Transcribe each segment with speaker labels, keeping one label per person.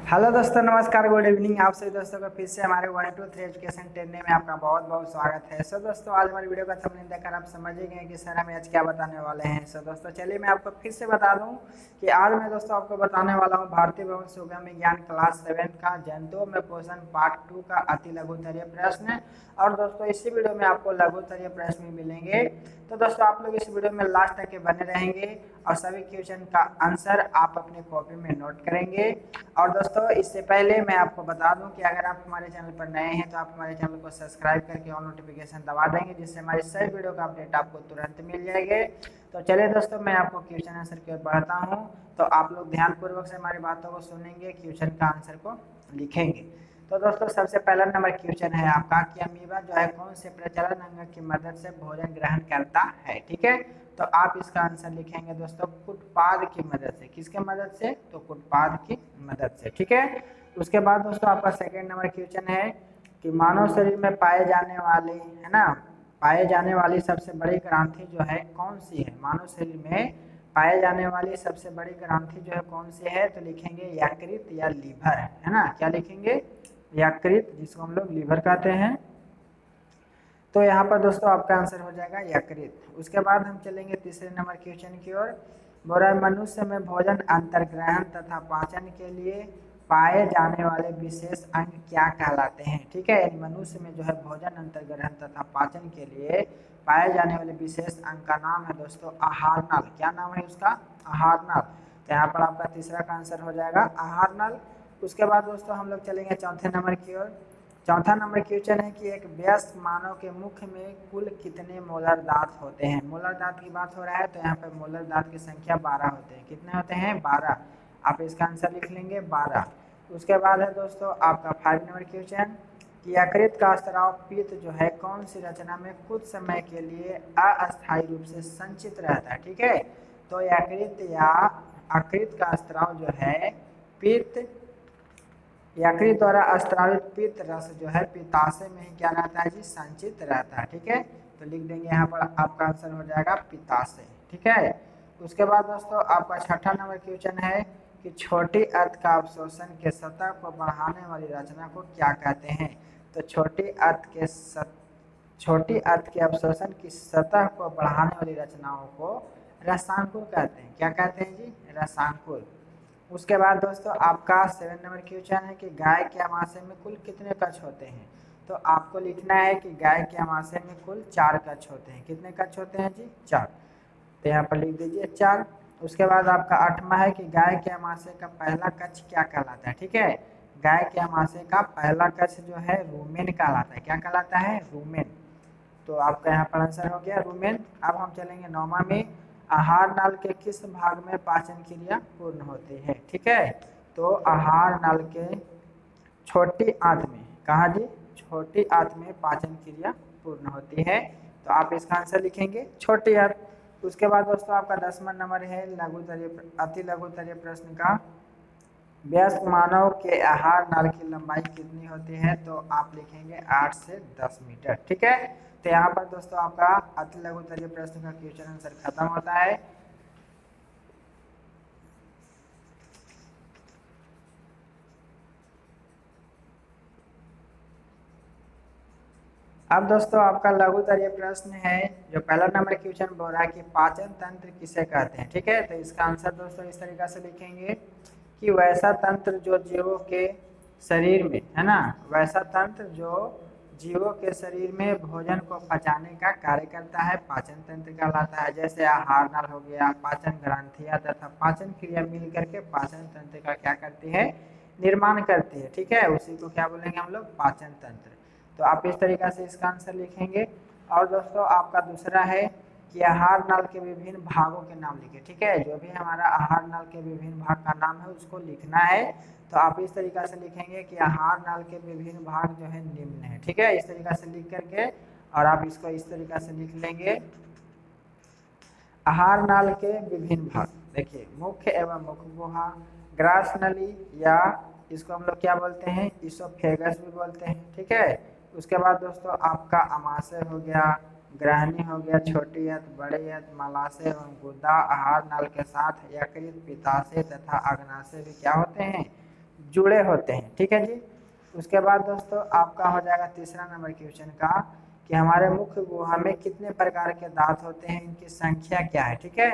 Speaker 1: Hello दोस्तों, नमस्कार, good evening. आप सभी दोस्तों का फिर से हमारे 1 2 3 एजुकेशन ट्रेनिंग में आपका बहुत बहुत स्वागत है। सो दोस्तों, आज हमारी वीडियो का थंबनेल देखकर आप समझ ही गए कि सर हमें आज क्या बताने वाले हैं। सो दोस्तों, चलिए मैं आपको फिर से बता दूं कि आज मैं दोस्तों आपको बताने वाला हूं भारतीय भवन सुगम विज्ञान क्लास 7 का जंतुओं में पोषण पार्ट 2 का अति लघुत्तरीय प्रश्न। और दोस्तों, इसी वीडियो में आपको लघुत्तरीय प्रश्न भी मिलेंगे। तो दोस्तों, आप लोग इस वीडियो में लास्ट तक के बने रहेंगे और सभी क्वेश्चन का आंसर आप अपने कॉपी में नोट करेंगे। और दोस्तों, इससे पहले मैं आपको बता दूं कि अगर आप हमारे चैनल पर नए हैं तो आप हमारे चैनल को सब्सक्राइब करके ऑल नोटिफिकेशन दबा देंगे, जिससे हमारी सभी वीडियो का अपडेट आपको तुरंत मिल जाएंगे। तो चलिए दोस्तों, मैं आपको क्वेश्चन आंसर की ओर बढ़ता हूं। तो आप लोग ध्यानपूर्वक से हमारी बातों को सुनेंगे, क्वेश्चन का आंसर को लिखेंगे। तो दोस्तों, सबसे पहला नंबर क्वेश्चन है आपका कि अमीबा जो है कौन से प्रचलन अंग की मदद से भोजन ग्रहण करता है। ठीक है, तो आप इसका आंसर लिखेंगे दोस्तों कुटपाद की मदद से। किसके मदद से? तो कुटपाद की मदद से। ठीक है, उसके बाद दोस्तों आपका सेकंड नंबर क्वेश्चन है कि मानव शरीर में पाए जाने वाली पाए जाने वाली सबसे बड़ी ग्रंथि जो है कौन सी है। मानव शरीर में पाए जाने वाली सबसे बड़ी ग्रंथि जो है कौन सी है? तो लिखेंगे यकृत या लीवर, है ना। क्या लिखेंगे? यकृत, जिसको हम लोग लीवर कहते हैं। तो यहाँ पर दोस्तों आपका आंसर हो जाएगा यकृत। उसके बाद हम चलेंगे तीसरे नंबर क्वेश्चन की ओर। बोल रहा है मनुष्य में भोजन अंतर्ग्रहण तथा पाचन के लिए पाए जाने वाले विशेष अंग क्या कहलाते हैं। ठीक है, मनुष्य में जो है भोजन अंतर्ग्रहण तथा पाचन के लिए पाए जाने वाले विशेष अंग का नाम है दोस्तों आहार नल। क्या नाम है उसका? आहार नल। तो यहाँ पर आपका तीसरा का आंसर हो जाएगा आहार नल। उसके बाद दोस्तों हम लोग चलेंगे चौथे नंबर की ओर। चौथा नंबर क्वेश्चन है कि एक वयस्क मानव के मुख में कुल कितने मोलर दांत होते हैं। मोलर दांत की बात हो रहा है तो यहाँ पे मोलर दांत की संख्या 12 होते हैं। कितने होते हैं? 12। आप इसका आंसर लिख लेंगे 12। उसके बाद है दोस्तों आपका 5 नंबर क्वेश्चन कि यकृत का स्राव पित्त जो है कौन सी रचना में कुछ समय के लिए अस्थायी रूप से संचित रहता है। ठीक है, तो यकृत या यकृत का स्राव जो है पित्त, यकृत द्वारा स्रावित पित्त रस जो है पित्ताशय में ही क्या रहता है जी? संचित रहता है। ठीक है, तो लिख देंगे यहाँ पर आपका आंसर हो जाएगा पित्ताशय। ठीक है, उसके बाद दोस्तों आपका छठा नंबर क्वेश्चन है कि छोटी अर्थ का अवशोषण के सतह को बढ़ाने वाली रचना को क्या कहते हैं। तो छोटी अर्थ के अवशोषण की सतह को बढ़ाने वाली रचनाओं को रसांकुर कहते हैं। क्या कहते हैं जी? रसांकुर। उसके बाद दोस्तों आपका 7 नंबर क्वेश्चन है कि गाय के अमाशय में कुल कितने कक्ष होते हैं। तो आपको लिखना है कि गाय के अमाशय में कुल 4 कक्ष होते हैं। कितने कक्ष होते हैं जी? 4। तो यहाँ पर लिख दीजिए 4। उसके बाद आपका 8वां है कि गाय के अमाशय का पहला कक्ष क्या कहलाता है। ठीक है, गाय के अमाशय का पहला कक्ष जो है रूमेन कहलाता है। क्या कहलाता है? रूमेन। तो आपका यहाँ पर आंसर हो गया रूमेन। अब हम चलेंगे 9वां में। आहार नाल के किस भाग में पाचन क्रिया पूर्ण होती है। ठीक है, तो आहार नाल के छोटी आंत में, कहा जी? छोटी आंत में पाचन क्रिया पूर्ण होती है। तो आप इसका आंसर लिखेंगे छोटी आंत। उसके बाद दोस्तों आपका 10वां नंबर है अति लघुतरीय प्रश्न का वयस्क मानव के आहार नाल की लंबाई कितनी होती है। तो आप लिखेंगे 8 से 10 मीटर। ठीक है, तो यहाँ पर दोस्तों आपका अति लघुतरीय प्रश्न का क्वेश्चन आंसर खत्म होता है। अब दोस्तों आपका लघुतरीय प्रश्न है जो पहला नंबर क्वेश्चन बोल रहा है कि पाचन तंत्र किसे कहते हैं। ठीक है, तो इसका आंसर दोस्तों इस तरीका से लिखेंगे कि वैसा तंत्र जो जीवों के शरीर में, है ना, वैसा तंत्र जो जीवों के शरीर में भोजन को पचाने का कार्य करता है पाचन तंत्र कहलाता है। जैसे आहार नाल हो गया, पाचन ग्रंथियां तथा पाचन क्रिया मिल करके पाचन तंत्र का क्या करती है? निर्माण करती है। ठीक है, उसी को क्या बोलेंगे हम लोग? पाचन तंत्र। तो आप इस तरीका से इसका आंसर लिखेंगे। और दोस्तों आपका दूसरा है कि आहार नाल के विभिन्न भागों के नाम लिखे। ठीक है, जो भी हमारा आहार नाल के विभिन्न भाग का नाम है उसको लिखना है। तो आप इस तरीका से लिखेंगे कि आहार नाल के विभिन्न भाग जो है निम्न है। ठीक है, इस तरीका से लिख करके और आप इसको इस तरीका से लिख लेंगे आहार नाल के विभिन्न भाग। देखिए, मुख्य एवं मुख गुहा, ग्रास नली, या इसको हम लोग क्या बोलते हैं? इसोफेगस भी बोलते हैं। ठीक है, उसके बाद दोस्तों आपका अमाशय हो गया, ग्रहणी हो गया, छोटी यत, बड़े यत, मलाशय एवं गुदा आहार नाल के साथ यकृत, पित्ताशय तथा अग्नाशय भी क्या होते हैं? जुड़े होते हैं। ठीक है जी। उसके बाद दोस्तों आपका हो जाएगा तीसरा नंबर क्वेश्चन का कि हमारे मुख्य गुहा में कितने प्रकार के दांत होते हैं, इनकी संख्या क्या है। ठीक है,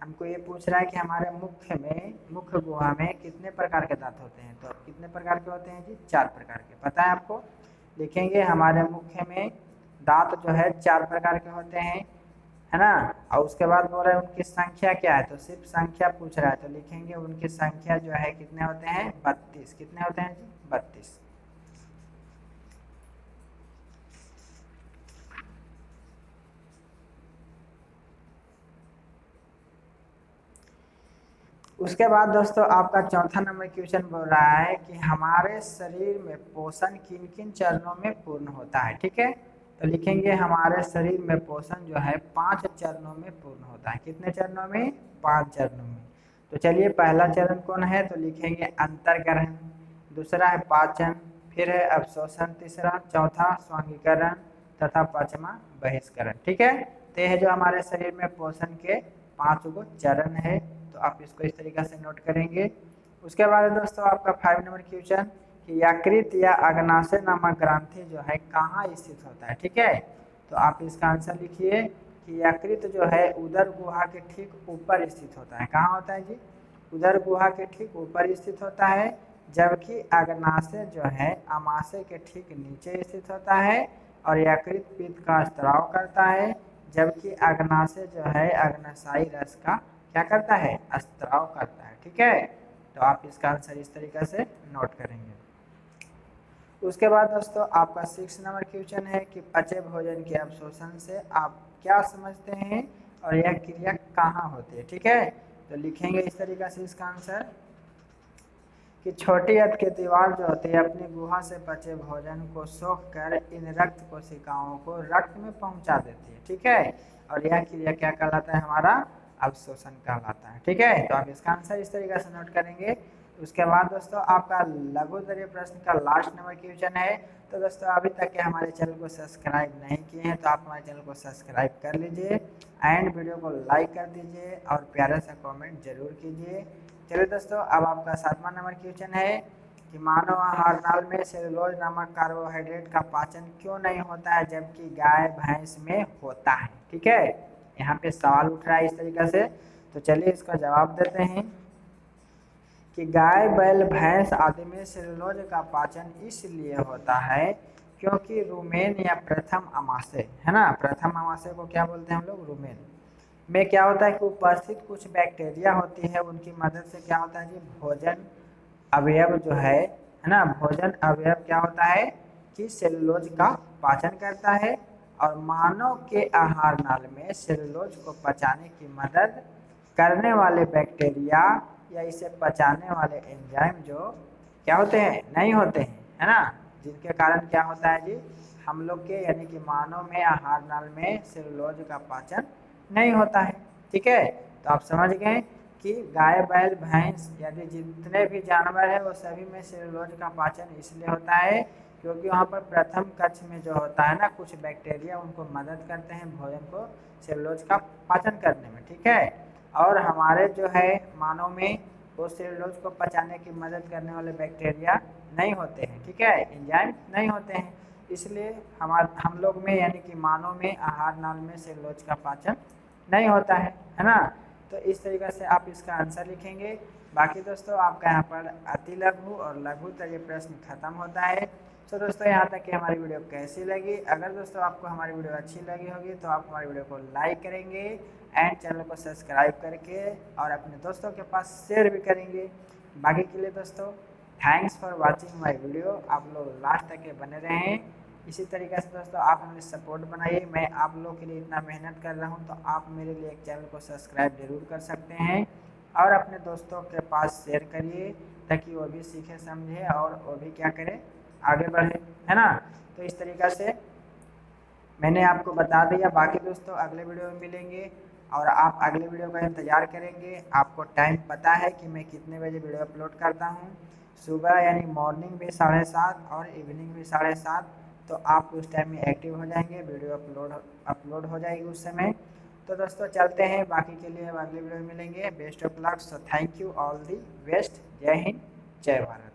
Speaker 1: हमको ये पूछ रहा है कि हमारे मुख्य गुहा में कितने प्रकार के दांत होते हैं। तो कितने प्रकार के होते हैं जी? 4 प्रकार के। पता है आपको? लिखेंगे हमारे मुख्य में दांत जो है 4 प्रकार के होते हैं, है ना। और उसके बाद बोल रहे हैं उनकी संख्या क्या है, तो सिर्फ संख्या पूछ रहा है, तो लिखेंगे उनकी संख्या जो है कितने होते हैं? 32। कितने होते हैं जी? 32। उसके बाद दोस्तों आपका चौथा नंबर क्वेश्चन बोल रहा है कि हमारे शरीर में पोषण किन किन चरणों में पूर्ण होता है। ठीक है, तो लिखेंगे हमारे शरीर में पोषण जो है 5 चरणों में पूर्ण होता है। कितने चरणों में? 5 चरणों में। तो चलिए पहला चरण कौन है, तो लिखेंगे अंतर्ग्रहण, दूसरा है पाचन, फिर है अवशोषण, तीसरा, चौथा स्वांगीकरण तथा पांचवा बहिष्करण। ठीक है, तो यह जो हमारे शरीर में पोषण के 5 गो चरण है, तो आप इसको इस तरीके से नोट करेंगे। उसके बाद दोस्तों आपका 5 नंबर क्वेश्चन कि यकृत या अग्नाशय नामक ग्रंथि जो है कहाँ स्थित होता है। ठीक है, तो आप इसका आंसर लिखिए कि यकृत जो है उदर गुहा के ठीक ऊपर स्थित होता है। कहाँ होता है जी? उदर गुहा के ठीक ऊपर स्थित होता है, जबकि अग्नाशय जो है अमाशय के ठीक नीचे स्थित होता है और यकृत पित्त का स्त्राव करता है, जबकि अग्नाशय जो है अग्नाशयी रस का क्या करता है? स्त्राव करता है। ठीक है, तो आप इसका आंसर इस तरीके से नोट करेंगे। उसके बाद दोस्तों आपका 6 नंबर क्वेश्चन है कि पचे भोजन के अवशोषण से आप क्या समझते हैं और यह क्रिया कहाँ होती है। ठीक है, तो लिखेंगे इस तरीके से इसका आंसर कि छोटी अंत की दीवार जो होती है अपनी गुहा से बचे भोजन को सोख कर इन रक्त कोशिकाओं को रक्त में पहुंचा देती है। ठीक है, और यह क्रिया क्या कहलाता है? हमारा अवशोषण कहलाता है। ठीक है, तो आप इसका आंसर इस तरीके से नोट करेंगे। उसके बाद दोस्तों आपका लघुत्तरीय प्रश्न का लास्ट नंबर क्वेश्चन है। तो दोस्तों अभी तक के हमारे चैनल को सब्सक्राइब नहीं किए हैं तो आप हमारे चैनल को सब्सक्राइब कर लीजिए एंड वीडियो को लाइक कर दीजिए और प्यारा सा कमेंट जरूर कीजिए। चलिए दोस्तों अब आपका 7वां नंबर क्वेश्चन है कि मानव आहार नाल में सेलुलोज नामक कार्बोहाइड्रेट का पाचन क्यों नहीं होता है जबकि गाय भैंस में होता है। ठीक है, यहाँ पे सवाल उठ रहा है इस तरीके से, तो चलिए इसका जवाब देते हैं कि गाय बैल भैंस आदि में सेलुलोज का पाचन इसलिए होता है क्योंकि रूमेन या प्रथम अमाशय है ना, प्रथम अमाशय को क्या बोलते हैं हम लोग? रूमेन में क्या होता है कि उपस्थित कुछ बैक्टीरिया होती है, उनकी मदद से क्या होता है जी? भोजन अवयव जो है ना, भोजन अवयव क्या होता है कि सेलुलोज का पाचन करता है और मानव के आहार नाल में सेलुलोज को पचाने की मदद करने वाले बैक्टीरिया या इसे पचाने वाले एंजाइम जो क्या होते हैं? नहीं होते हैं, है ना, जिनके कारण क्या होता है जी? हम लोग के यानी कि मानव में आहार नाल में सेलुलोज का पाचन नहीं होता है। ठीक है, तो आप समझ गए कि गाय बैल भैंस यदि जितने भी जानवर है वो सभी में सेलुलोज का पाचन इसलिए होता है क्योंकि वहाँ पर प्रथम कक्ष में जो होता है ना कुछ बैक्टीरिया उनको मदद करते हैं भोजन को सेलुलोज का पाचन करने में। ठीक है, और हमारे जो है मानव में वो सेलुलोज को पचाने की मदद करने वाले बैक्टीरिया नहीं होते हैं। ठीक है, एंजाइम नहीं होते हैं, इसलिए हम लोग में यानी कि मानव में आहार नाल में सेलुलोज का पाचन नहीं होता है ना। तो इस तरीके से आप इसका आंसर लिखेंगे। बाकी दोस्तों आपका यहाँ पर अति लघु और लघुत्तरीय प्रश्न खत्म होता है। तो दोस्तों यहाँ तक कि हमारी वीडियो कैसी लगी, अगर दोस्तों आपको हमारी वीडियो अच्छी लगी होगी तो आप हमारी वीडियो को लाइक करेंगे एंड चैनल को सब्सक्राइब करके और अपने दोस्तों के पास शेयर भी करेंगे। बाकी के लिए दोस्तों thanks for watching my video, आप लोग लास्ट तक के बने रहें। इसी तरीके से दोस्तों आप मुझे सपोर्ट बनाइए, मैं आप लोगों के लिए इतना मेहनत कर रहा हूँ तो आप मेरे लिए एक चैनल को सब्सक्राइब जरूर कर सकते हैं और अपने दोस्तों के पास शेयर करिए ताकि वो भी सीखे समझे और वो भी क्या करें? आगे बढ़े, है ना। तो इस तरीके से मैंने आपको बता दिया। बाकी दोस्तों अगले वीडियो में मिलेंगे और आप अगले वीडियो का इंतज़ार करेंगे। आपको टाइम पता है कि मैं कितने बजे वीडियो अपलोड करता हूँ, सुबह यानी मॉर्निंग भी 7:30 और इवनिंग भी 7:30, तो आप उस टाइम में एक्टिव हो जाएंगे, वीडियो अपलोड हो जाएगी उस समय। तो दोस्तों चलते हैं, बाकी के लिए अगले वीडियो में मिलेंगे। Best of luck, so thank you all the best. जय हिंद, जय भारत।